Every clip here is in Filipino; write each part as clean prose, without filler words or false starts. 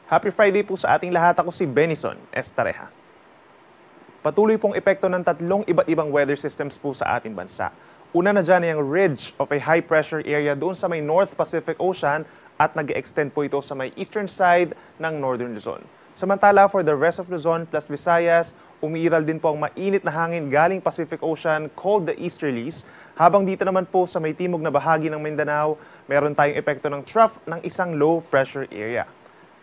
Happy Friday po sa ating lahat. Ako si Benison Estareja. Patuloy pong epekto ng tatlong iba't ibang weather systems po sa ating bansa. Una na dyan ay ang ridge of a high pressure area doon sa may North Pacific Ocean at nag-extend po ito sa may eastern side ng Northern Luzon. Samantala, for the rest of Luzon plus Visayas, umiiral din po ang mainit na hangin galing Pacific Ocean called the easterlies. Habang dito naman po sa may timog na bahagi ng Mindanao, meron tayong epekto ng trough ng isang low pressure area.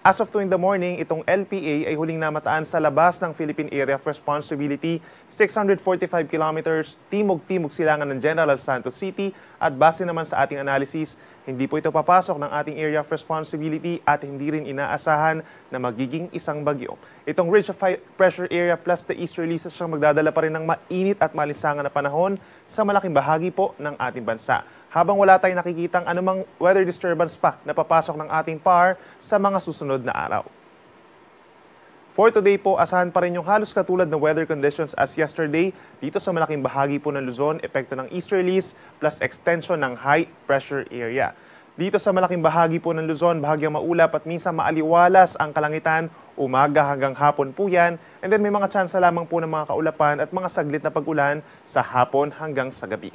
As of 2 in the morning, itong LPA ay huling namataan sa labas ng Philippine Area of Responsibility, 645 kilometers, timog-timog silangan ng General Santos City at base naman sa ating analysis, hindi po ito papasok ng ating Area of Responsibility at hindi rin inaasahan na magiging isang bagyo. Itong ridge of high pressure area plus the easterlies siyang magdadala pa rin ng mainit at malinsangan na panahon sa malaking bahagi po ng ating bansa. Habang wala tayong nakikitang anumang weather disturbance pa na papasok ng ating PAR sa mga susunod na araw. For today po, asahan pa rin yung halos katulad ng weather conditions as yesterday dito sa malaking bahagi po ng Luzon, epekto ng easterlies plus extension ng high pressure area. Dito sa malaking bahagi po ng Luzon, bahagyang maulap at minsan maaliwalas ang kalangitan, umaga hanggang hapon po yan, and then may mga tsansa lamang po ng mga kaulapan at mga saglit na pag-ulan sa hapon hanggang sa gabi.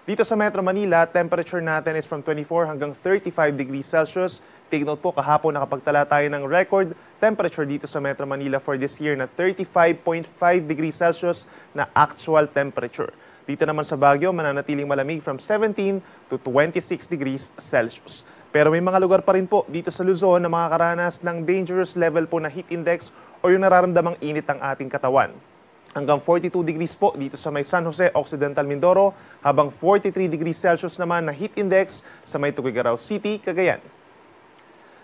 Dito sa Metro Manila, temperature natin is from 24 hanggang 35 degrees Celsius. Take note po, kahapon nakapagtala tayo ng record temperature dito sa Metro Manila for this year na 35.5 degrees Celsius na actual temperature. Dito naman sa Baguio, mananatiling malamig from 17 to 26 degrees Celsius. Pero may mga lugar pa rin po dito sa Luzon na makakaranas ng dangerous level po na heat index o yung nararamdamang init ng ating katawan. Hanggang 42 degrees po dito sa may San Jose, Occidental Mindoro, habang 43 degrees Celsius naman na heat index sa may Tuguegarao City, Cagayan.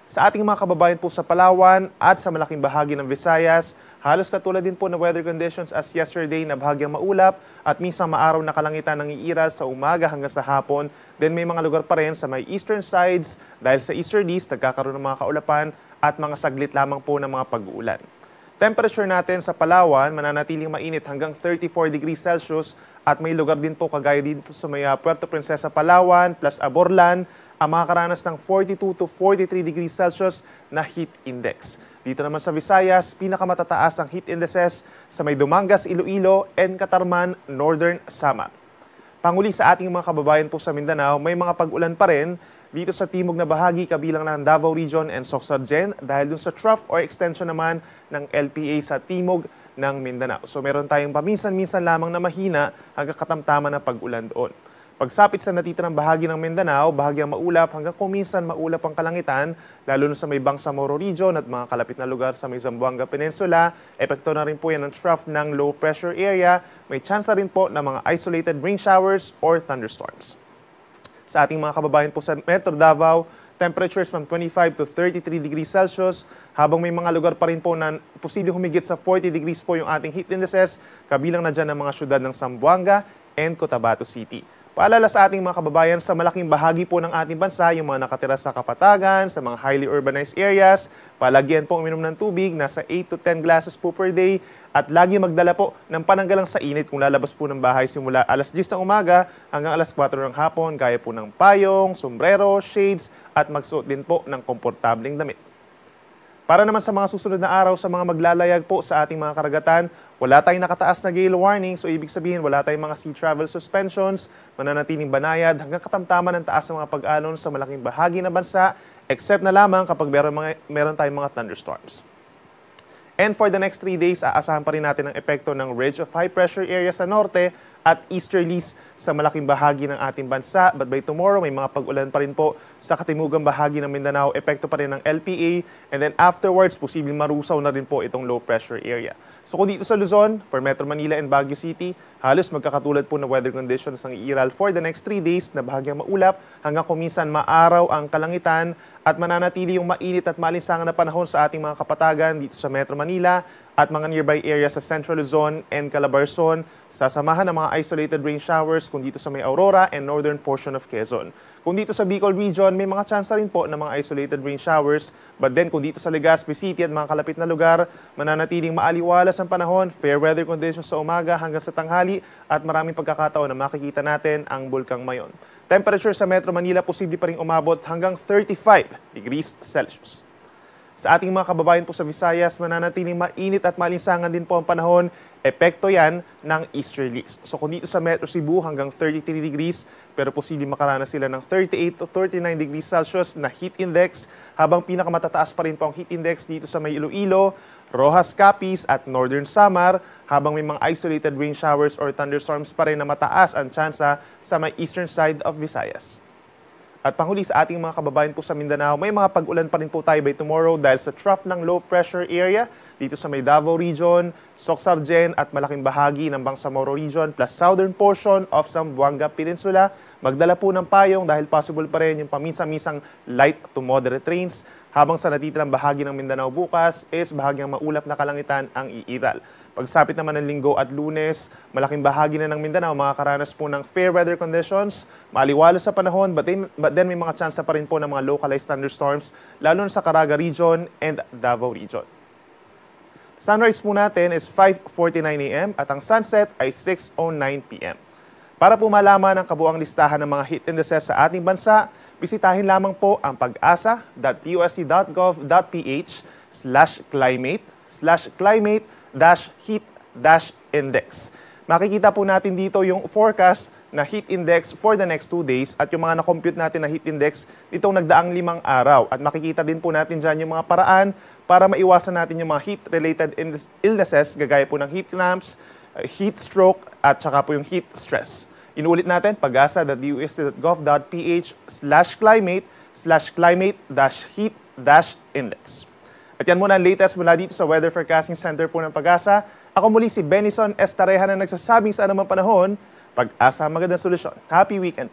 Sa ating mga kababayan po sa Palawan at sa malaking bahagi ng Visayas, halos katulad din po ng weather conditions as yesterday na bahagyang maulap at minsan maaraw na kalangitan ng iiral sa umaga hanggang sa hapon. Then may mga lugar pa rin sa may eastern sides dahil sa easterlies nagkakaroon ng mga kaulapan at mga saglit lamang po ng mga pag-uulan. Temperature natin sa Palawan, mananatiling mainit hanggang 34 degrees Celsius at may lugar din po kagaya dito sa may Puerto Princesa, Palawan plus Aborlan ang makakaranas ng 42 to 43 degrees Celsius na heat index. Dito naman sa Visayas, pinakamatataas ang heat indices sa may Dumangas, Iloilo, and Catarman, Northern Samar. Panguli sa ating mga kababayan po sa Mindanao, may mga pag-ulan pa rin dito sa timog na bahagi kabilang ng Davao Region and Sorsogon dahil dun sa trough or extension naman ng LPA sa timog ng Mindanao. So meron tayong paminsan-minsan lamang na mahina hanggang katamtaman na pag-ulan doon. Pagsapit sa natitirang bahagi ng Mindanao, bahagyang maulap hanggang kuminsan maulap ang kalangitan, lalo na sa may Bangsamoro Region at mga kalapit na lugar sa may Zamboanga Peninsula. Epekto na rin po yan ng trough ng low pressure area. May chance na rin po ng mga isolated rain showers or thunderstorms. Sa ating mga kababayan po sa Metro Davao, temperatures from 25 to 33 degrees Celsius, habang may mga lugar pa rin po na posibleng humigit sa 40 degrees po yung ating heat indices, kabilang na dyan ang mga syudad ng Zamboanga and Cotabato City. Paalala sa ating mga kababayan, sa malaking bahagi po ng ating bansa, yung mga nakatira sa kapatagan, sa mga highly urbanized areas, palagyan po uminom ng tubig, nasa 8 to 10 glasses po per day, at lagi magdala po ng pananggalang sa init kung lalabas po ng bahay simula alas 10 ng umaga hanggang alas 4 ng hapon, gaya po ng payong, sombrero, shades, at magsuot din po ng komportableng damit. Para naman sa mga susunod na araw sa mga maglalayag po sa ating mga karagatan, wala tayong nakataas na gale warning, so ibig sabihin wala tayong mga sea travel suspensions, mananatiling banayad hanggang katamtaman ng taas ng mga pag-alon sa malaking bahagi ng bansa, except na lamang kapag meron tayong mga thunderstorms. And for the next 3 days, aasahan pa rin natin ang epekto ng ridge of high pressure area sa norte at easterlies sa malaking bahagi ng ating bansa. But by tomorrow, may mga pag-ulan pa rin po sa katimugang bahagi ng Mindanao, epekto pa rin ng LPA. And then afterwards, posibleng marusaw na rin po itong low pressure area. So kung dito sa Luzon, for Metro Manila and Baguio City, halos magkakatulad po ng weather conditions ng iiral for the next 3 days na bahagyang maulap hanggang kuminsan maaraw ang kalangitan at mananatili yung mainit at malinsangan na panahon sa ating mga kapatagan dito sa Metro Manila at mga nearby areas sa Central Luzon and Calabarzon, sasamahan ng mga isolated rain showers kung dito sa may Aurora and northern portion of Quezon. Kung dito sa Bicol Region, may mga chance rin po ng mga isolated rain showers, but then kung dito sa Legazpi City at mga kalapit na lugar, mananatiling maaliwalas ang panahon, fair weather conditions sa umaga hanggang sa tanghali at maraming pagkakataon na makikita natin ang Bulkang Mayon. Temperature sa Metro Manila posible pa ring umabot hanggang 35 degrees Celsius. Sa ating mga kababayan po sa Visayas, mananatiling mainit at malinsangan din po ang panahon. Epekto yan ng easterlies. So kung dito sa Metro Cebu hanggang 33 degrees, pero posibleng makaranas sila ng 38 to 39 degrees Celsius na heat index, habang pinakamatataas pa rin po ang heat index dito sa may Iloilo, Rojas Capiz at Northern Samar, habang may mga isolated rain showers or thunderstorms pa rin na mataas ang tsansa sa may eastern side of Visayas. At panghuli sa ating mga kababayan po sa Mindanao, may mga pag-ulan pa rin po tayo by tomorrow dahil sa trough ng low pressure area dito sa may Davao Region, Soc-Sargen at malaking bahagi ng Bangsamoro Region plus southern portion of Zamboanga Peninsula. Magdala po ng payong dahil possible pa rin yung paminsan-misang light to moderate rains, habang sa natitirang bahagi ng Mindanao bukas is bahagyang maulap na kalangitan ang iiral. Pagsapit naman ng Linggo at Lunes, malaking bahagi na ng Mindanao makakaranas po ng fair weather conditions, maliwalas sa panahon, but then may mga tsansa pa rin po ng mga localized thunderstorms, lalo na sa Caraga Region and Davao Region. Sunrise po natin is 5:49 a.m. at ang sunset ay 6:09 p.m. Para po malaman ang kabuang listahan ng mga heat indices sa ating bansa, bisitahin lamang po ang pag-asa.pusc.gov.ph/climate/heat-index. Makikita po natin dito yung forecast na heat index for the next 2 days at yung mga na-compute natin na heat index nitong nagdaang 5 araw. At makikita din po natin dyan yung mga paraan para maiwasan natin yung mga heat-related illnesses gagaya po ng heat lamps, heat stroke at saka po yung heat stress. Inuulit natin, pag-asa.usc.gov.ph/climate/heat-index. At yan muna ang latest mula dito sa Weather Forecasting Center po ng Pag-asa. Ako muli si Benison Estareha na nagsasabing sa anumang panahon, Pag-asa, magandang solusyon. Happy weekend!